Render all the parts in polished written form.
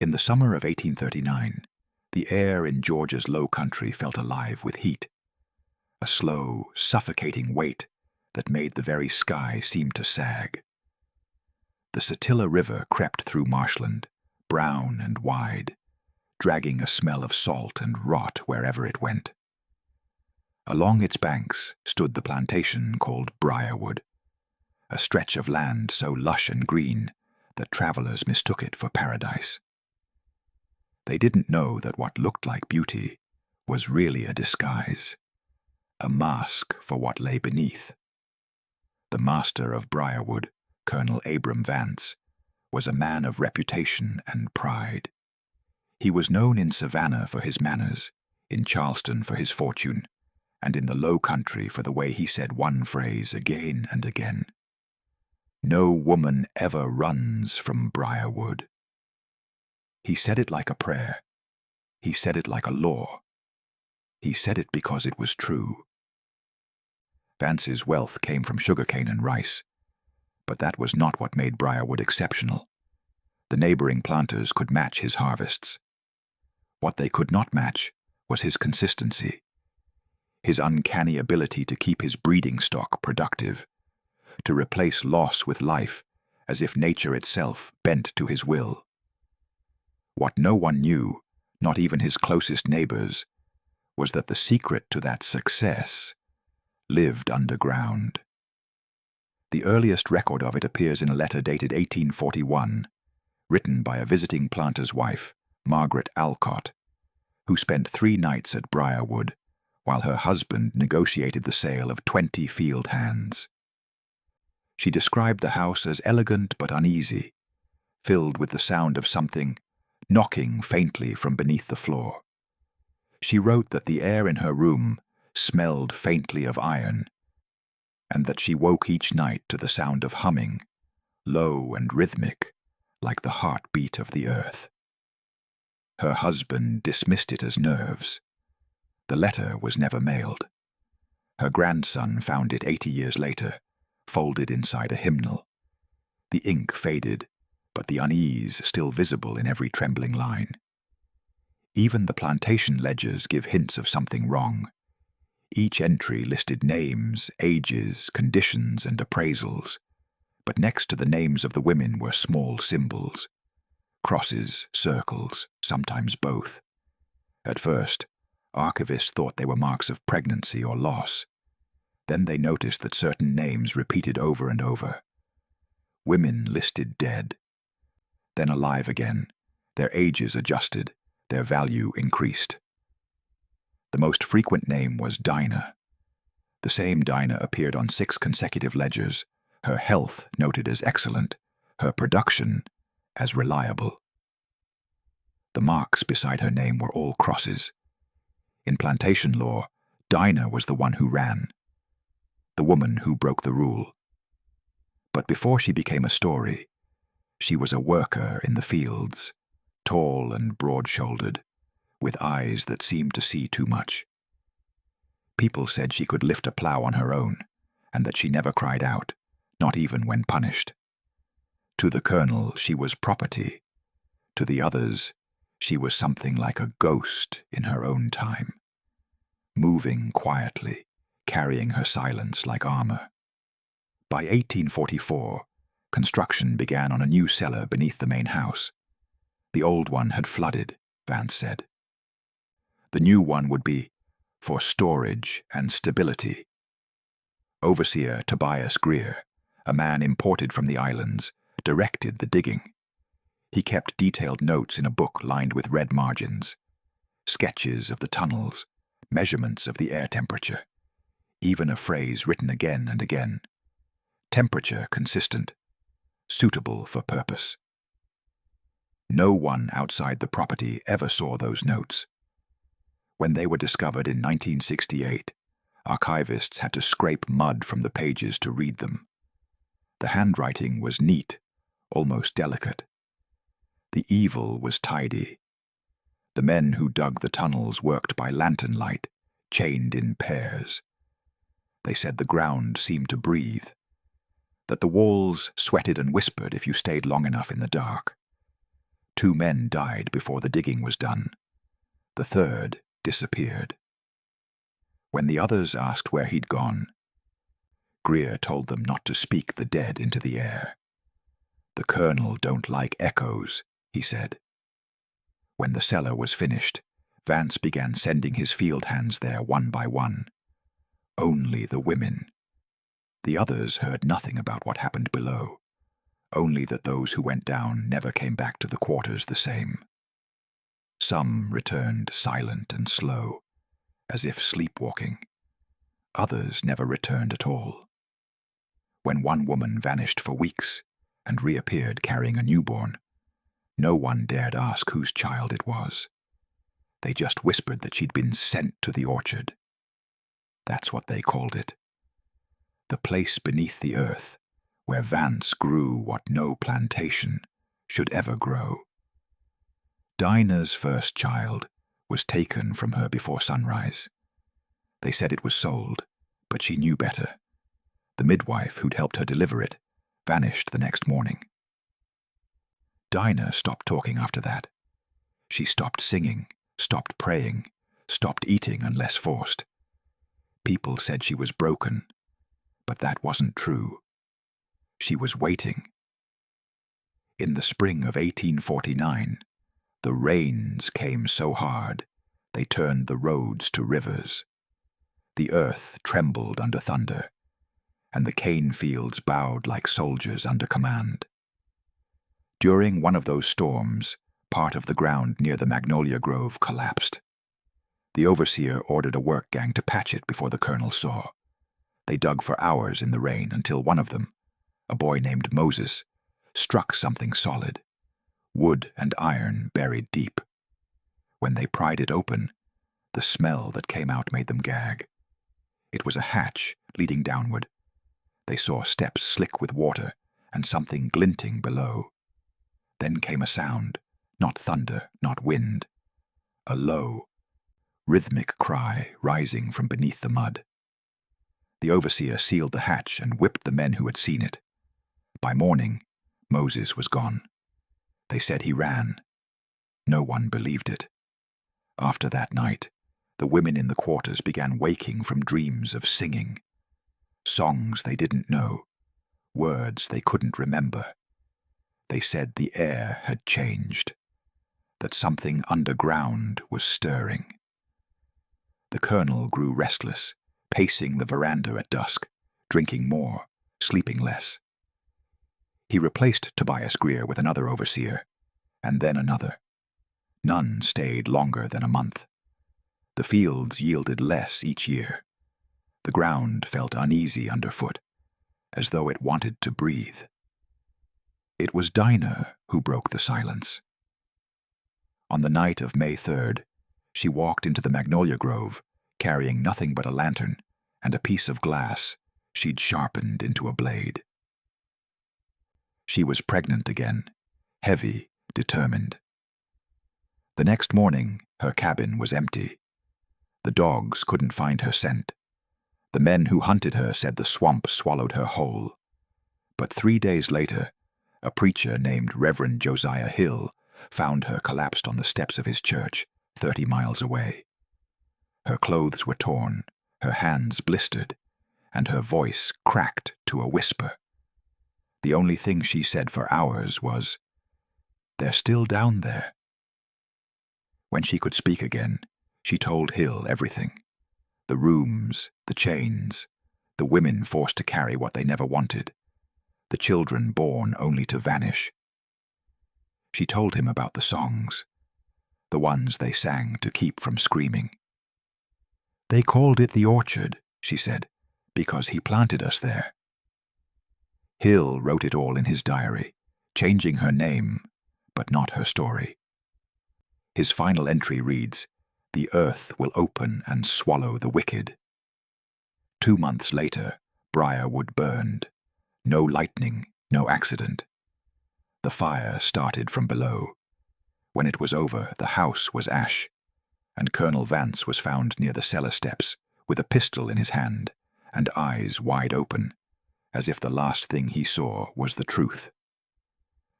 In the summer of 1839, the air in Georgia's low country felt alive with heat, a slow, suffocating weight that made the very sky seem to sag. The Cellar River crept through marshland, brown and wide, dragging a smell of salt and rot wherever it went. Along its banks stood the plantation called Briarwood, a stretch of land so lush and green that travelers mistook it for paradise. They didn't know that what looked like beauty was really a disguise, a mask for what lay beneath. The master of Briarwood, Colonel Abram Vance, was a man of reputation and pride. He was known in Savannah for his manners, in Charleston for his fortune, and in the low country for the way he said one phrase again and again. "No woman ever runs from Briarwood." He said it like a prayer. He said it like a law. He said it because it was true. Vance's wealth came from sugarcane and rice, but that was not what made Briarwood exceptional. The neighboring planters could match his harvests. What they could not match was his consistency, his uncanny ability to keep his breeding stock productive, to replace loss with life as if nature itself bent to his will. What no one knew, not even his closest neighbors, was that the secret to that success lived underground. The earliest record of it appears in a letter dated 1841, written by a visiting planter's wife, Margaret Alcott, who spent 3 nights at Briarwood while her husband negotiated the sale of 20 field hands. She described the house as elegant but uneasy, filled with the sound of something knocking faintly from beneath the floor. She wrote that the air in her room smelled faintly of iron, and that she woke each night to the sound of humming, low and rhythmic, like the heartbeat of the earth. Her husband dismissed it as nerves. The letter was never mailed. Her grandson found it 80 years later, folded inside a hymnal. The ink faded, but the unease still visible in every trembling line. Even the plantation ledgers give hints of something wrong. Each entry listed names, ages, conditions, and appraisals, but next to the names of the women were small symbols. Crosses, circles, sometimes both. At first, archivists thought they were marks of pregnancy or loss. Then they noticed that certain names repeated over and over. Women listed dead, then alive again, their ages adjusted, their value increased. The most frequent name was Dinah. The same Dinah appeared on 6 consecutive ledgers, her health noted as excellent, her production as reliable. The marks beside her name were all crosses. In plantation law, Dinah was the one who ran, the woman who broke the rule. But before she became a story, she was a worker in the fields, tall and broad-shouldered, with eyes that seemed to see too much. People said she could lift a plow on her own, and that she never cried out, not even when punished. To the colonel, she was property. To the others, she was something like a ghost in her own time, moving quietly, carrying her silence like armor. By 1844, construction began on a new cellar beneath the main house. The old one had flooded, Vance said. The new one would be for storage and stability. Overseer Tobias Greer, a man imported from the islands, directed the digging. He kept detailed notes in a book lined with red margins, sketches of the tunnels, measurements of the air temperature, even a phrase written again and again. Temperature consistent, suitable for purpose. No one outside the property ever saw those notes. When they were discovered in 1968, archivists had to scrape mud from the pages to read them. The handwriting was neat, almost delicate. The evil was tidy. The men who dug the tunnels worked by lantern light, chained in pairs. They said the ground seemed to breathe, that the walls sweated and whispered if you stayed long enough in the dark. 2 men died before the digging was done. The third disappeared. When the others asked where he'd gone, Greer told them not to speak the dead into the air. "The Colonel don't like echoes," he said. When the cellar was finished, Vance began sending his field hands there one by one. Only the women. The others heard nothing about what happened below, only that those who went down never came back to the quarters the same. Some returned silent and slow, as if sleepwalking. Others never returned at all. When one woman vanished for weeks and reappeared carrying a newborn, no one dared ask whose child it was. They just whispered that she'd been sent to the orchard. That's what they called it. The place beneath the earth where Vance grew what no plantation should ever grow. Dinah's first child was taken from her before sunrise. They said it was sold, but she knew better. The midwife who'd helped her deliver it vanished the next morning. Dinah stopped talking after that. She stopped singing, stopped praying, stopped eating unless forced. People said she was broken, but that wasn't true. She was waiting. In the spring of 1849, the rains came so hard they turned the roads to rivers. The earth trembled under thunder, and the cane fields bowed like soldiers under command. During one of those storms, part of the ground near the magnolia grove collapsed. The overseer ordered a work gang to patch it before the colonel saw. They dug for hours in the rain until one of them, a boy named Moses, struck something solid, wood and iron buried deep. When they pried it open, the smell that came out made them gag. It was a hatch leading downward. They saw steps slick with water and something glinting below. Then came a sound, not thunder, not wind, a low, rhythmic cry rising from beneath the mud. The overseer sealed the hatch and whipped the men who had seen it. By morning, Moses was gone. They said he ran. No one believed it. After that night, the women in the quarters began waking from dreams of singing. Songs they didn't know, words they couldn't remember. They said the air had changed, that something underground was stirring. The colonel grew restless, pacing the veranda at dusk, drinking more, sleeping less. He replaced Tobias Greer with another overseer, and then another. None stayed longer than a month. The fields yielded less each year. The ground felt uneasy underfoot, as though it wanted to breathe. It was Dinah who broke the silence. On the night of May 3rd, she walked into the magnolia grove, carrying nothing but a lantern and a piece of glass she'd sharpened into a blade. She was pregnant again, heavy, determined. The next morning, her cabin was empty. The dogs couldn't find her scent. The men who hunted her said the swamp swallowed her whole. But 3 days later, a preacher named Reverend Josiah Hill found her collapsed on the steps of his church, 30 miles away. Her clothes were torn, her hands blistered, and her voice cracked to a whisper. The only thing she said for hours was, "They're still down there." When she could speak again, she told Hill everything. The rooms, the chains, the women forced to carry what they never wanted, the children born only to vanish. She told him about the songs, the ones they sang to keep from screaming. "They called it the orchard," she said, "because he planted us there." Hill wrote it all in his diary, changing her name, but not her story. His final entry reads, "The earth will open and swallow the wicked." 2 months later, Briarwood burned. No lightning, no accident. The fire started from below. When it was over, the house was ash, and Colonel Vance was found near the cellar steps with a pistol in his hand and eyes wide open, as if the last thing he saw was the truth.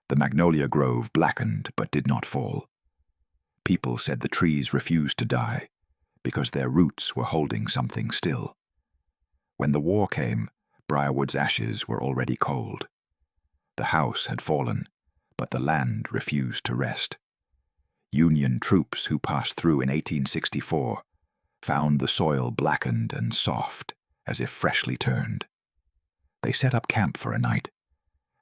The magnolia grove blackened but did not fall. People said the trees refused to die because their roots were holding something still. When the war came, Briarwood's ashes were already cold. The house had fallen, but the land refused to rest. Union troops who passed through in 1864 found the soil blackened and soft, as if freshly turned. They set up camp for a night,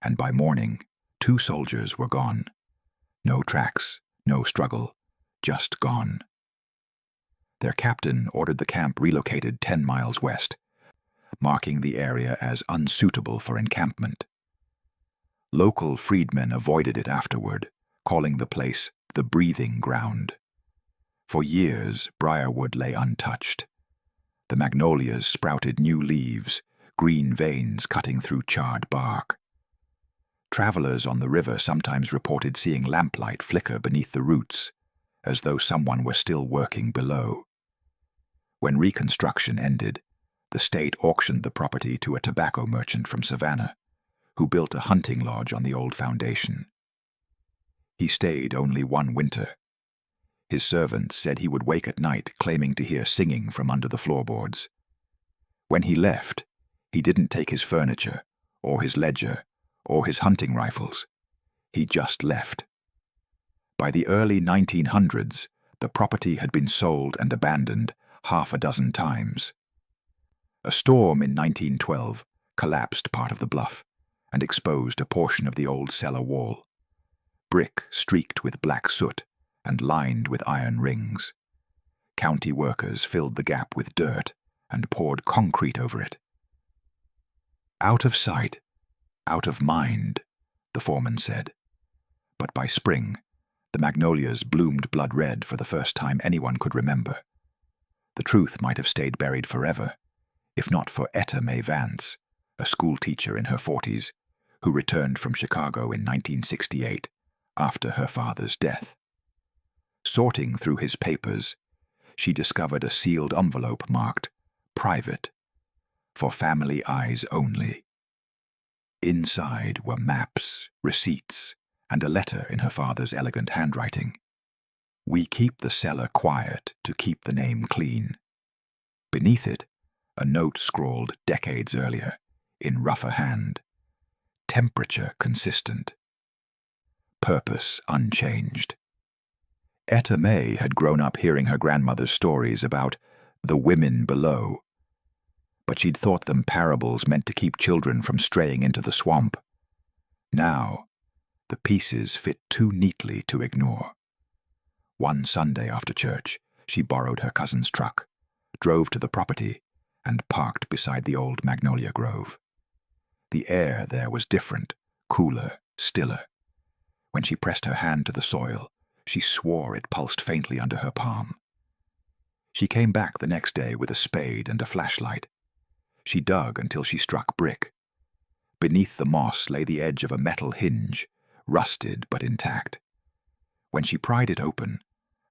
and by morning, 2 soldiers were gone. No tracks, no struggle, just gone. Their captain ordered the camp relocated 10 miles west, marking the area as unsuitable for encampment. Local freedmen avoided it afterward, calling the place the breathing ground. For years, Briarwood lay untouched. The magnolias sprouted new leaves, green veins cutting through charred bark. Travelers on the river sometimes reported seeing lamplight flicker beneath the roots, as though someone were still working below. When Reconstruction ended, the state auctioned the property to a tobacco merchant from Savannah, who built a hunting lodge on the old foundation. He stayed only 1 winter. His servants said he would wake at night claiming to hear singing from under the floorboards. When he left, he didn't take his furniture, or his ledger, or his hunting rifles. He just left. By the early 1900s, the property had been sold and abandoned 6 times. A storm in 1912 collapsed part of the bluff and exposed a portion of the old cellar wall. Brick streaked with black soot and lined with iron rings. County workers filled the gap with dirt and poured concrete over it. Out of sight, out of mind, the foreman said. But by spring, the magnolias bloomed blood red for the first time anyone could remember. The truth might have stayed buried forever, if not for Etta Mae Vance, a schoolteacher in her 40s, who returned from Chicago in 1968 after her father's death. Sorting through his papers, she discovered a sealed envelope marked "Private," for family eyes only. Inside were maps, receipts, and a letter in her father's elegant handwriting. "We keep the cellar quiet to keep the name clean." Beneath it, a note scrawled decades earlier, in rougher hand. Temperature consistent. Purpose unchanged. Etta Mae had grown up hearing her grandmother's stories about the women below, but she'd thought them parables meant to keep children from straying into the swamp. Now, the pieces fit too neatly to ignore. One Sunday after church, she borrowed her cousin's truck, drove to the property, and parked beside the old magnolia grove. The air there was different, cooler, stiller. When she pressed her hand to the soil, she swore it pulsed faintly under her palm. She came back the next day with a spade and a flashlight. She dug until she struck brick. Beneath the moss lay the edge of a metal hinge, rusted but intact. When she pried it open,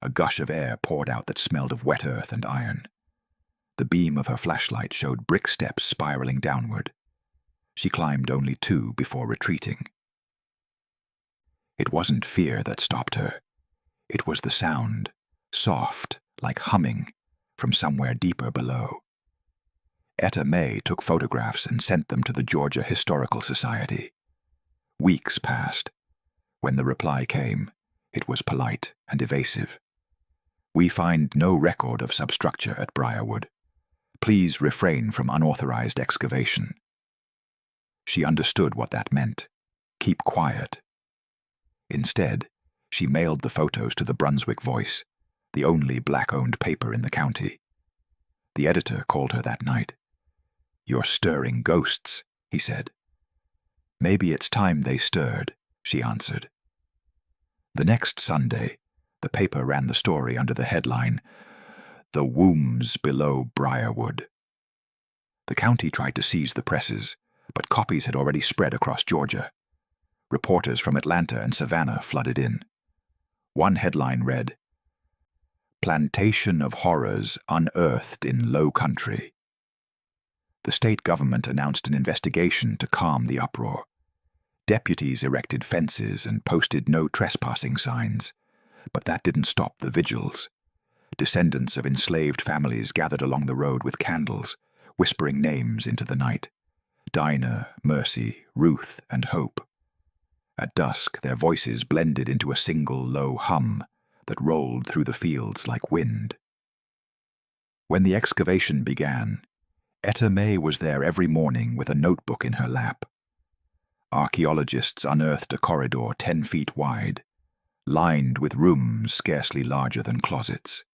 a gush of air poured out that smelled of wet earth and iron. The beam of her flashlight showed brick steps spiraling downward. She climbed only 2 before retreating. It wasn't fear that stopped her. It was the sound, soft, like humming, from somewhere deeper below. Etta Mae took photographs and sent them to the Georgia Historical Society. Weeks passed. When the reply came, it was polite and evasive. "We find no record of substructure at Briarwood. Please refrain from unauthorized excavation." She understood what that meant. Keep quiet. Instead, she mailed the photos to the Brunswick Voice, the only black-owned paper in the county. The editor called her that night. "You're stirring ghosts," he said. "Maybe it's time they stirred," she answered. The next Sunday, the paper ran the story under the headline, "The Wombs Below Briarwood." The county tried to seize the presses, but copies had already spread across Georgia. Reporters from Atlanta and Savannah flooded in. One headline read, "Plantation of Horrors Unearthed in Low Country." The state government announced an investigation to calm the uproar. Deputies erected fences and posted no trespassing signs, but that didn't stop the vigils. Descendants of enslaved families gathered along the road with candles, whispering names into the night: Dinah, Mercy, Ruth, and Hope. At dusk, their voices blended into a single low hum that rolled through the fields like wind. When the excavation began, Etta May was there every morning with a notebook in her lap. Archaeologists unearthed a corridor 10 feet wide, lined with rooms scarcely larger than closets.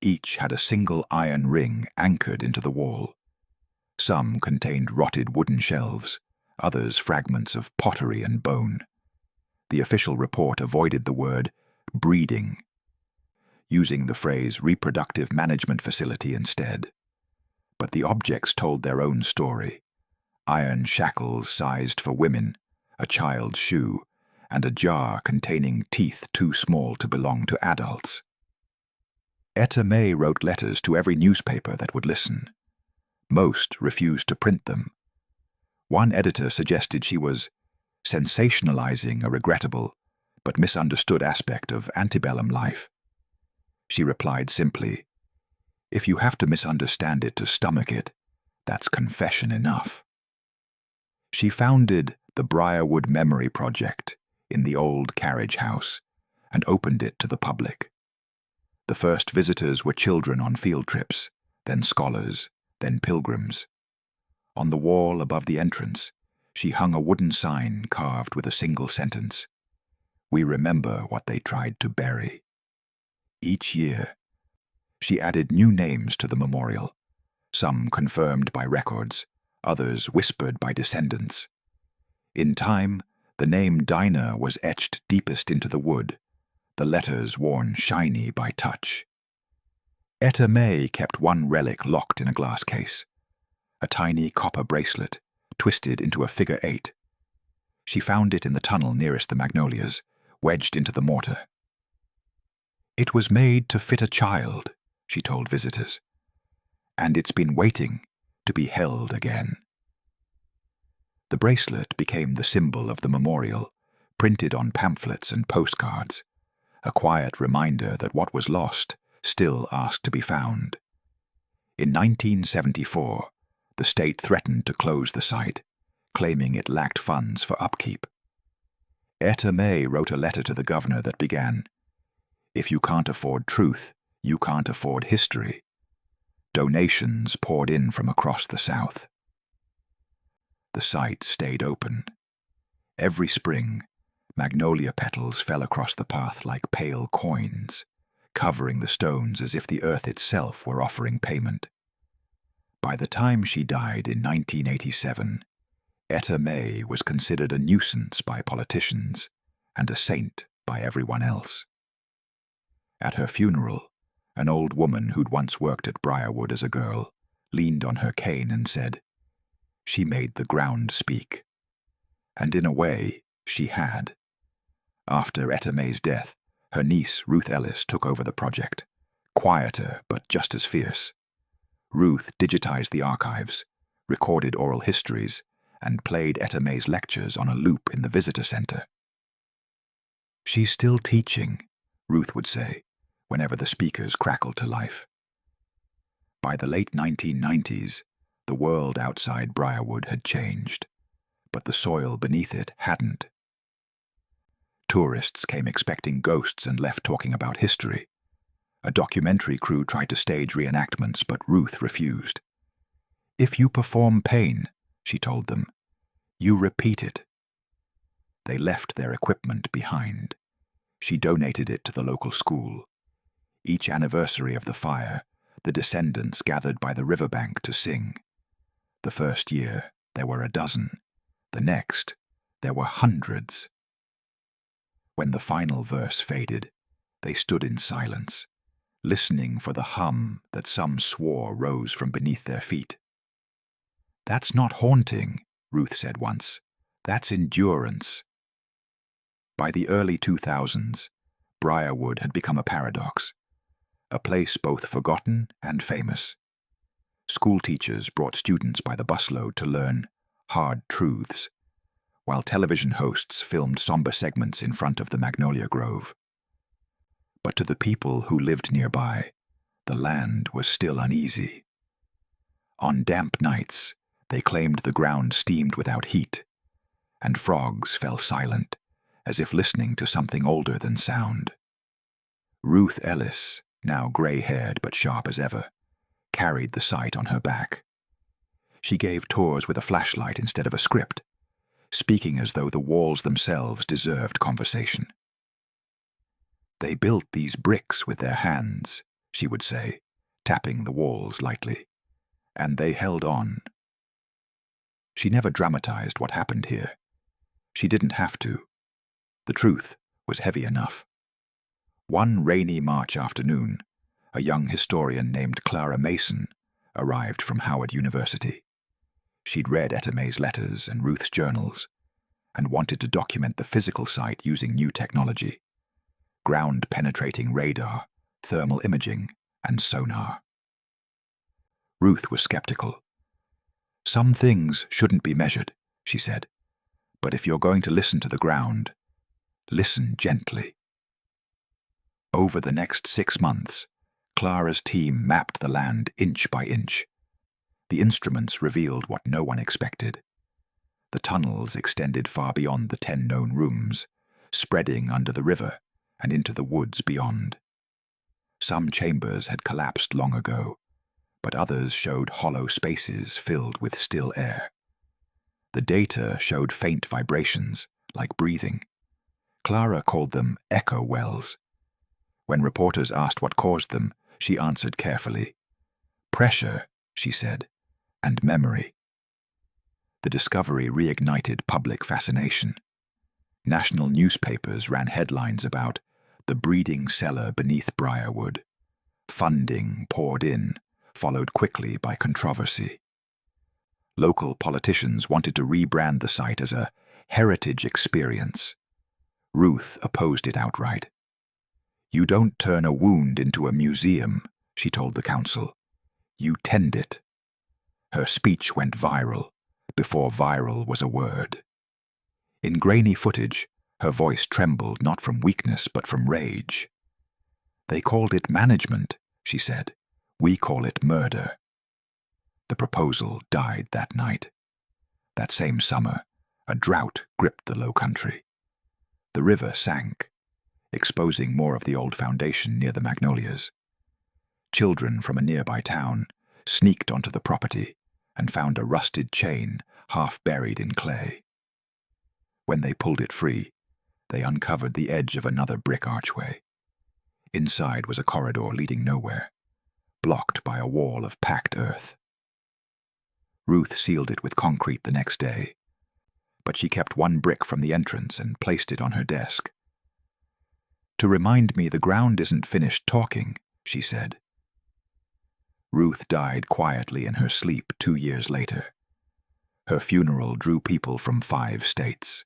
Each had a single iron ring anchored into the wall. Some contained rotted wooden shelves, others fragments of pottery and bone. The official report avoided the word breeding, using the phrase reproductive management facility instead. But the objects told their own story: iron shackles sized for women, a child's shoe, and a jar containing teeth too small to belong to adults. Etta May wrote letters to every newspaper that would listen. Most refused to print them. One editor suggested she was sensationalizing a regrettable but misunderstood aspect of antebellum life. She replied simply, "If you have to misunderstand it to stomach it, that's confession enough." She founded the Briarwood Memory Project in the old carriage house and opened it to the public. The first visitors were children on field trips, then scholars, then pilgrims. On the wall above the entrance, she hung a wooden sign carved with a single sentence: "We remember what they tried to bury." Each year, she added new names to the memorial, some confirmed by records, others whispered by descendants. In time, the name Dinah was etched deepest into the wood, the letters worn shiny by touch. Etta May kept one relic locked in a glass case, a tiny copper bracelet twisted into a figure 8. She found it in the tunnel nearest the magnolias, wedged into the mortar. "It was made to fit a child," she told visitors, "and it's been waiting to be held again." The bracelet became the symbol of the memorial, printed on pamphlets and postcards, a quiet reminder that what was lost still asked to be found. In 1974, the state threatened to close the site, claiming it lacked funds for upkeep. Etta May wrote a letter to the governor that began, "If you can't afford truth, you can't afford history." Donations poured in from across the South. The site stayed open. Every spring, magnolia petals fell across the path like pale coins, covering the stones as if the earth itself were offering payment. By the time she died in 1987, Etta May was considered a nuisance by politicians and a saint by everyone else. At her funeral, an old woman who'd once worked at Briarwood as a girl leaned on her cane and said, "She made the ground speak." And in a way, she had. After Etta May's death, her niece Ruth Ellis took over the project, quieter but just as fierce. Ruth digitized the archives, recorded oral histories, and played Etta May's lectures on a loop in the visitor center. "She's still teaching," Ruth would say, whenever the speakers crackled to life. By the late 1990s, the world outside Briarwood had changed, but the soil beneath it hadn't. Tourists came expecting ghosts and left talking about history. A documentary crew tried to stage reenactments, but Ruth refused. "If you perform pain," she told them, "you repeat it." They left their equipment behind. She donated it to the local school. Each anniversary of the fire, the descendants gathered by the riverbank to sing. The first year, there were a dozen. The next, there were hundreds. When the final verse faded, they stood in silence, listening for the hum that some swore rose from beneath their feet. "That's not haunting," Ruth said once. "That's endurance." By the early 2000s, Briarwood had become a paradox, a place both forgotten and famous. School teachers brought students by the busload to learn hard truths. while television hosts filmed somber segments in front of the magnolia grove. But to the people who lived nearby, the land was still uneasy. On damp nights, they claimed the ground steamed without heat, and frogs fell silent, as if listening to something older than sound. Ruth Ellis, now gray-haired but sharp as ever, carried the site on her back. She gave tours with a flashlight instead of a script, speaking as though the walls themselves deserved conversation. "They built these bricks with their hands," she would say, tapping the walls lightly, "and they held on." She never dramatized what happened here. She didn't have to. The truth was heavy enough. One rainy March afternoon, a young historian named Clara Mason arrived from Howard University. She'd read Etta Mae's letters and Ruth's journals and wanted to document the physical site using new technology: ground-penetrating radar, thermal imaging, and sonar. Ruth was skeptical. "Some things shouldn't be measured," she said, "but if you're going to listen to the ground, listen gently." Over the next 6 months, Clara's team mapped the land inch by inch. The instruments revealed what no one expected. The tunnels extended far beyond the 10 known rooms, spreading under the river and into the woods beyond. Some chambers had collapsed long ago, but others showed hollow spaces filled with still air. The data showed faint vibrations, like breathing. Clara called them echo wells. When reporters asked what caused them, she answered carefully. "Pressure," she said, "and memory." The discovery reignited public fascination. National newspapers ran headlines about the breeding cellar beneath Briarwood. Funding poured in, followed quickly by controversy. Local politicians wanted to rebrand the site as a heritage experience. Ruth opposed it outright. "You don't turn a wound into a museum," she told the council. "You tend it." Her speech went viral, before viral was a word. In grainy footage, her voice trembled not from weakness but from rage. "They called it management," she said. "We call it murder." The proposal died that night. That same summer, a drought gripped the Low Country. The river sank, exposing more of the old foundation near the magnolias. Children from a nearby town sneaked onto the property and found a rusted chain half buried in clay. When they pulled it free, they uncovered the edge of another brick archway. Inside was a corridor leading nowhere, blocked by a wall of packed earth. Ruth sealed it with concrete the next day, but she kept one brick from the entrance and placed it on her desk. "To remind me the ground isn't finished talking," she said. Ruth died quietly in her sleep 2 years later. Her funeral drew people from 5 states.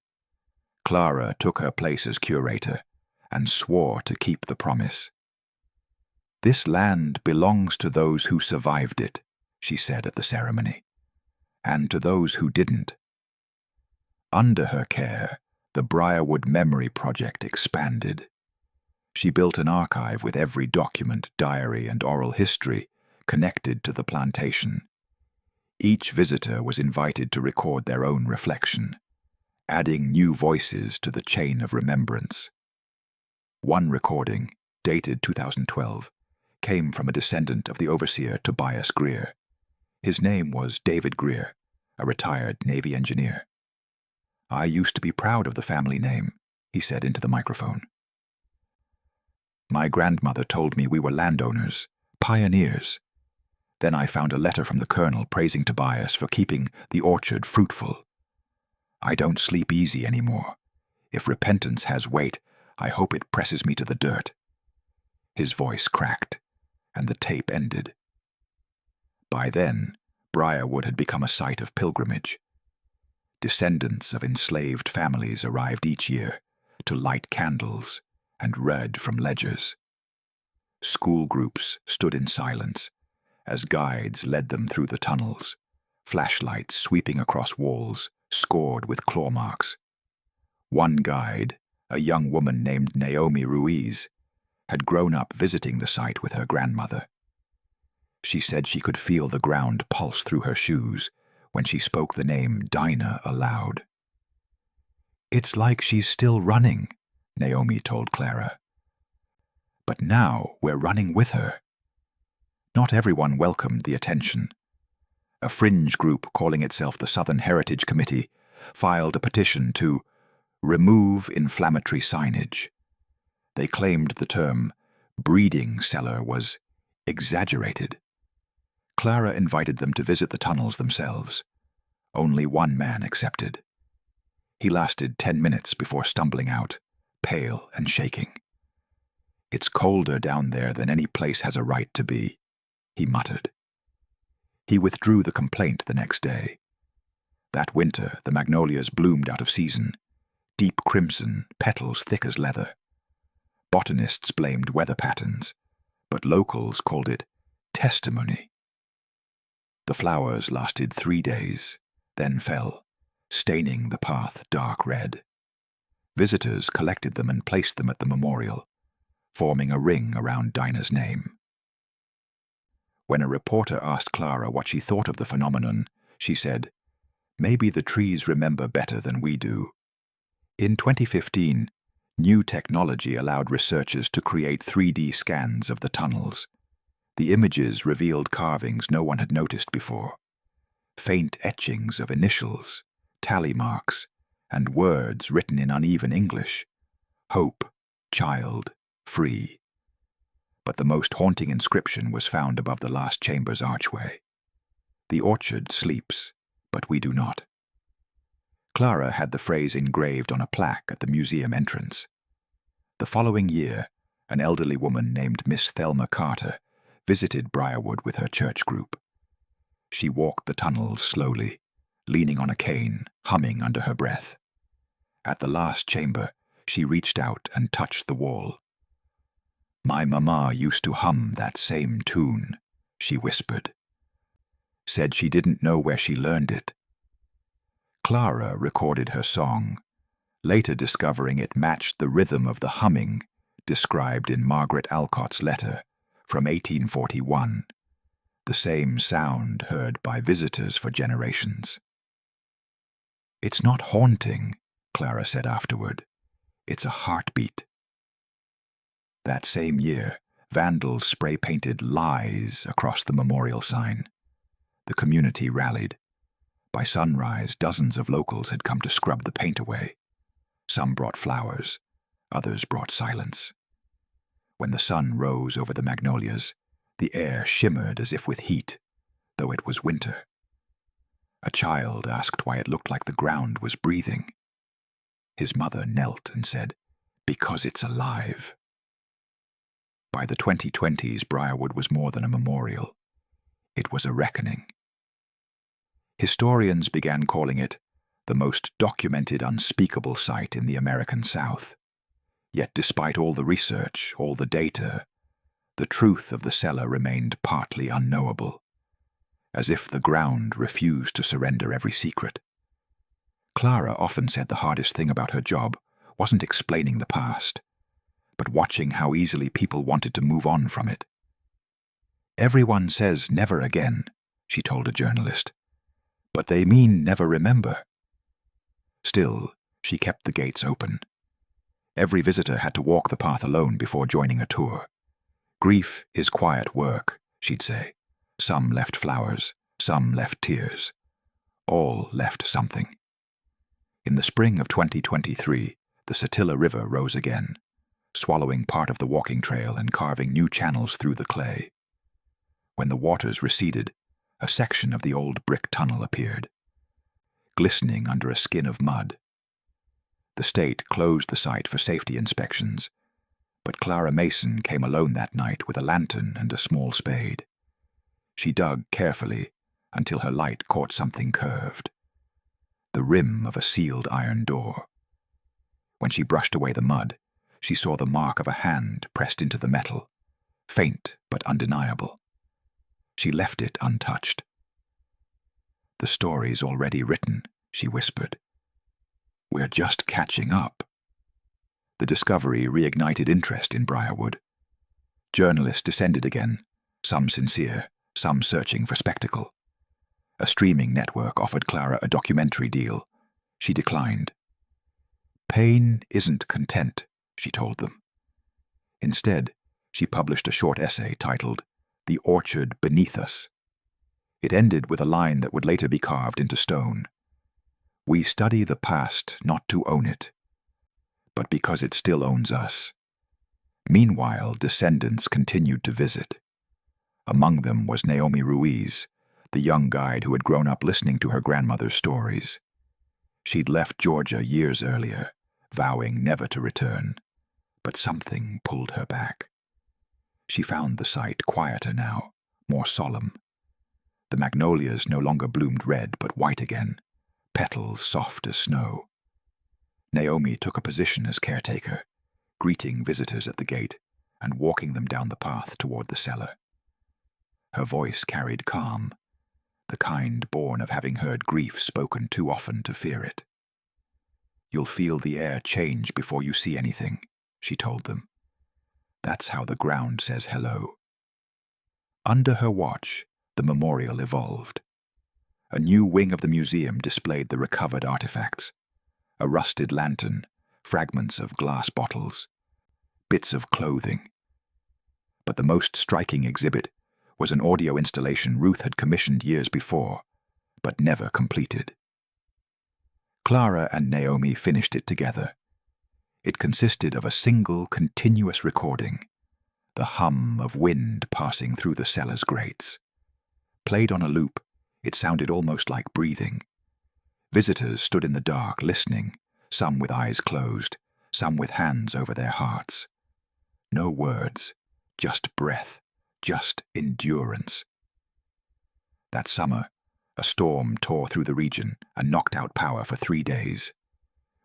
Clara took her place as curator and swore to keep the promise. "This land belongs to those who survived it," she said at the ceremony, "and to those who didn't." Under her care, the Briarwood Memory Project expanded. She built an archive with every document, diary, and oral history connected to the plantation. Each visitor was invited to record their own reflection, adding new voices to the chain of remembrance. One recording, dated 2012, came from a descendant of the overseer Tobias Greer. His name was David Greer, a retired Navy engineer. "I used to be proud of the family name," he said into the microphone. "My grandmother told me we were landowners, pioneers. Then I found a letter from the colonel praising Tobias for keeping the orchard fruitful. I don't sleep easy anymore. If repentance has weight, I hope it presses me to the dirt." His voice cracked, and the tape ended. By then, Briarwood had become a site of pilgrimage. Descendants of enslaved families arrived each year to light candles and read from ledgers. School groups stood in silence as guides led them through the tunnels, flashlights sweeping across walls scored with claw marks. One guide, a young woman named Naomi Ruiz, had grown up visiting the site with her grandmother. She said she could feel the ground pulse through her shoes when she spoke the name Dinah aloud. "It's like she's still running," Naomi told Clara. "But now we're running with her." Not everyone welcomed the attention. A fringe group calling itself the Southern Heritage Committee filed a petition to remove inflammatory signage. They claimed the term breeding cellar was exaggerated. Clara invited them to visit the tunnels themselves. Only one man accepted. He lasted 10 minutes before stumbling out, pale and shaking. "It's colder down there than any place has a right to be," he muttered. He withdrew the complaint the next day. That winter, the magnolias bloomed out of season, deep crimson, petals thick as leather. Botanists blamed weather patterns, but locals called it testimony. The flowers lasted 3 days, then fell, staining the path dark red. Visitors collected them and placed them at the memorial, forming a ring around Dinah's name. When a reporter asked Clara what she thought of the phenomenon, she said, "Maybe the trees remember better than we do." In 2015, new technology allowed researchers to create 3D scans of the tunnels. The images revealed carvings no one had noticed before. Faint etchings of initials, tally marks, and words written in uneven English. Hope, child, free. But the most haunting inscription was found above the last chamber's archway. "The orchard sleeps, but we do not." Clara had the phrase engraved on a plaque at the museum entrance. The following year, an elderly woman named Miss Thelma Carter visited Briarwood with her church group. She walked the tunnels slowly, leaning on a cane, humming under her breath. At the last chamber, she reached out and touched the wall. "My mama used to hum that same tune," she whispered. Said she didn't know where she learned it. Clara recorded her song, later discovering it matched the rhythm of the humming described in Margaret Alcott's letter from 1841, the same sound heard by visitors for generations. "It's not haunting," Clara said afterward. "It's a heartbeat." That same year, vandals spray-painted "Lies" across the memorial sign. The community rallied. By sunrise, dozens of locals had come to scrub the paint away. Some brought flowers, others brought silence. When the sun rose over the magnolias, the air shimmered as if with heat, though it was winter. A child asked why it looked like the ground was breathing. His mother knelt and said, "Because it's alive." By the 2020s, Briarwood was more than a memorial. It was a reckoning. Historians began calling it the most documented unspeakable sight in the American South. Yet despite all the research, all the data, the truth of the cellar remained partly unknowable, as if the ground refused to surrender every secret. Clara often said the hardest thing about her job wasn't explaining the past, but watching how easily people wanted to move on from it. "Everyone says never again," she told a journalist, "but they mean never remember." Still, she kept the gates open. Every visitor had to walk the path alone before joining a tour. "Grief is quiet work," she'd say. Some left flowers, some left tears. All left something. In the spring of 2023, the Satilla River rose again, swallowing part of the walking trail and carving new channels through the clay. When the waters receded, a section of the old brick tunnel appeared, glistening under a skin of mud. The state closed the site for safety inspections, but Clara Mason came alone that night with a lantern and a small spade. She dug carefully until her light caught something curved, the rim of a sealed iron door. When she brushed away the mud, she saw the mark of a hand pressed into the metal, faint but undeniable. She left it untouched. The story's already written, she whispered. We're just catching up. The discovery reignited interest in Briarwood. Journalists descended again, some sincere, some searching for spectacle. A streaming network offered Clara a documentary deal. She declined. Pain isn't content, she told them. Instead, she published a short essay titled The Orchard Beneath Us. It ended with a line that would later be carved into stone. We study the past not to own it, but because it still owns us. Meanwhile, descendants continued to visit. Among them was Naomi Ruiz, the young guide who had grown up listening to her grandmother's stories. She'd left Georgia years earlier, vowing never to return, but something pulled her back. She found the site quieter now, more solemn. The magnolias no longer bloomed red but white again, petals soft as snow. Naomi took a position as caretaker, greeting visitors at the gate and walking them down the path toward the cellar. Her voice carried calm, the kind born of having heard grief spoken too often to fear it. You'll feel the air change before you see anything, she told them. That's how the ground says hello. Under her watch, the memorial evolved. A new wing of the museum displayed the recovered artifacts. A rusted lantern, fragments of glass bottles, bits of clothing. But the most striking exhibit was an audio installation Ruth had commissioned years before, but never completed. Clara and Naomi finished it together. It consisted of a single continuous recording, the hum of wind passing through the cellar's grates. Played on a loop, it sounded almost like breathing. Visitors stood in the dark listening, some with eyes closed, some with hands over their hearts. No words, just breath, just endurance. That summer, a storm tore through the region and knocked out power for 3 days.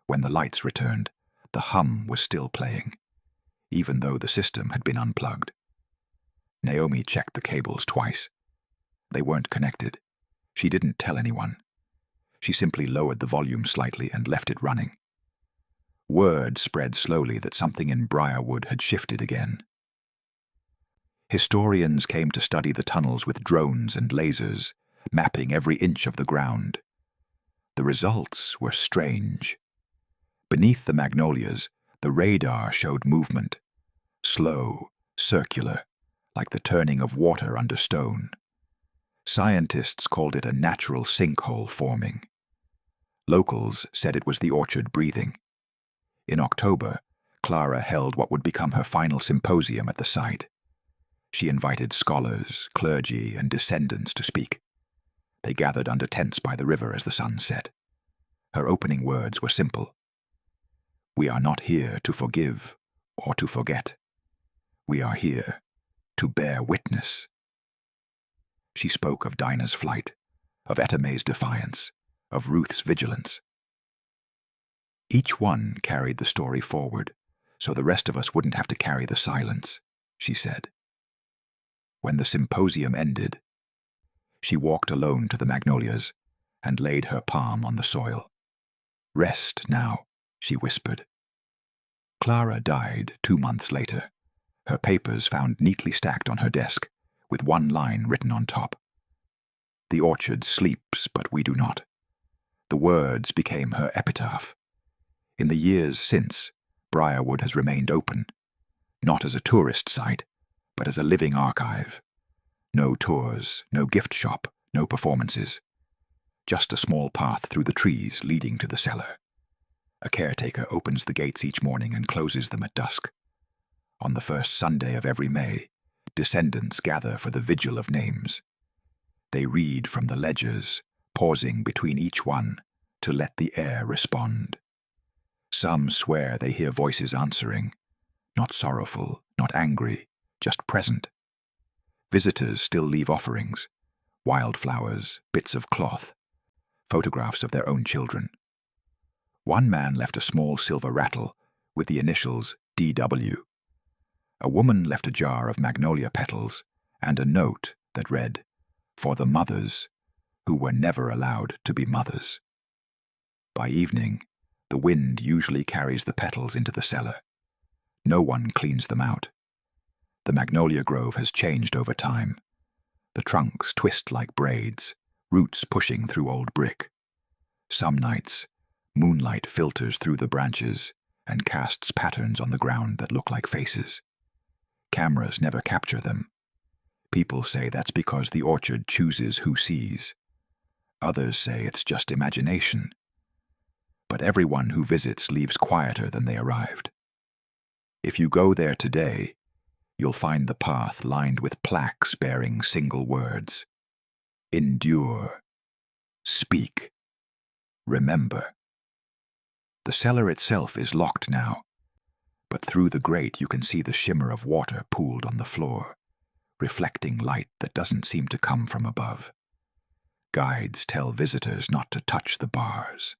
When the lights returned, the hum was still playing, even though the system had been unplugged. Naomi checked the cables twice. They weren't connected. She didn't tell anyone. She simply lowered the volume slightly and left it running. Word spread slowly that something in Briarwood had shifted again. Historians came to study the tunnels with drones and lasers, mapping every inch of the ground. The results were strange. Beneath the magnolias, the radar showed movement, slow, circular, like the turning of water under stone. Scientists called it a natural sinkhole forming. Locals said it was the orchard breathing. In October, Clara held what would become her final symposium at the site. She invited scholars, clergy, and descendants to speak. They gathered under tents by the river as the sun set. Her opening words were simple. We are not here to forgive or to forget. We are here to bear witness. She spoke of Dinah's flight, of Etame's defiance, of Ruth's vigilance. Each one carried the story forward, so the rest of us wouldn't have to carry the silence, she said. When the symposium ended, she walked alone to the magnolias and laid her palm on the soil. Rest now, she whispered. Clara died 2 months later, her papers found neatly stacked on her desk, with one line written on top. The orchard sleeps, but we do not. The words became her epitaph. In the years since, Briarwood has remained open, not as a tourist site, but as a living archive. No tours, no gift shop, no performances. Just a small path through the trees leading to the cellar. A caretaker opens the gates each morning and closes them at dusk. On the first Sunday of every May, descendants gather for the Vigil of Names. They read from the ledgers, pausing between each one to let the air respond. Some swear they hear voices answering, not sorrowful, not angry, just present. Visitors still leave offerings, wildflowers, bits of cloth, photographs of their own children. One man left a small silver rattle with the initials DW. A woman left a jar of magnolia petals and a note that read, "For the mothers who were never allowed to be mothers." By evening, the wind usually carries the petals into the cellar. No one cleans them out. The magnolia grove has changed over time. The trunks twist like braids, roots pushing through old brick. Some nights, moonlight filters through the branches and casts patterns on the ground that look like faces. Cameras never capture them. People say that's because the orchard chooses who sees. Others say it's just imagination. But everyone who visits leaves quieter than they arrived. If you go there today, you'll find the path lined with plaques bearing single words. Endure. Speak. Remember. The cellar itself is locked now, but through the grate you can see the shimmer of water pooled on the floor, reflecting light that doesn't seem to come from above. Guides tell visitors not to touch the bars.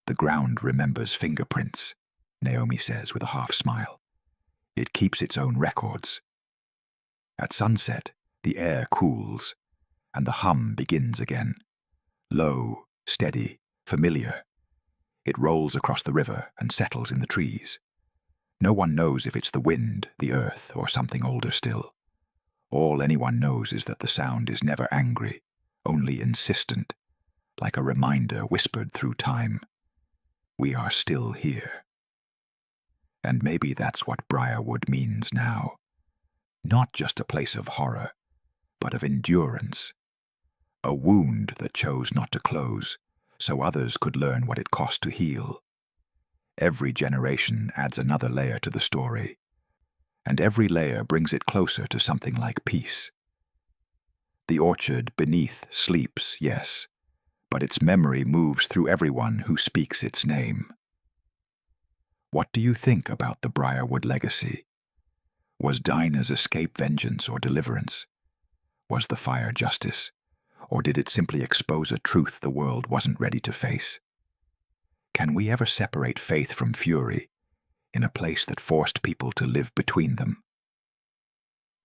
The ground remembers fingerprints, Naomi says with a half smile. It keeps its own records. At sunset, the air cools, and the hum begins again. Low, steady, familiar. It rolls across the river and settles in the trees. No one knows if it's the wind, the earth, or something older still. All anyone knows is that the sound is never angry, only insistent, like a reminder whispered through time. We are still here. And maybe that's what Briarwood means now. Not just a place of horror, but of endurance. A wound that chose not to close, so others could learn what it cost to heal. Every generation adds another layer to the story, and every layer brings it closer to something like peace. The orchard beneath sleeps, yes, but its memory moves through everyone who speaks its name. What do you think about the Briarwood legacy? Was Dinah's escape vengeance or deliverance? Was the fire justice? Or did it simply expose a truth the world wasn't ready to face? Can we ever separate faith from fury in a place that forced people to live between them?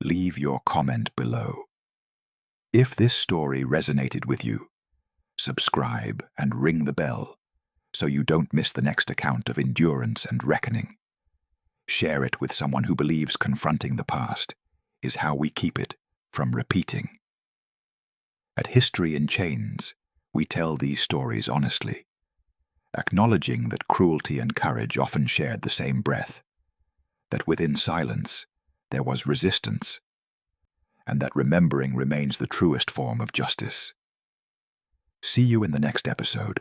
Leave your comment below. If this story resonated with you, subscribe and ring the bell so you don't miss the next account of endurance and reckoning. Share it with someone who believes confronting the past is how we keep it from repeating. At History in Chains, we tell these stories honestly, acknowledging that cruelty and courage often shared the same breath, that within silence there was resistance, and that remembering remains the truest form of justice. See you in the next episode.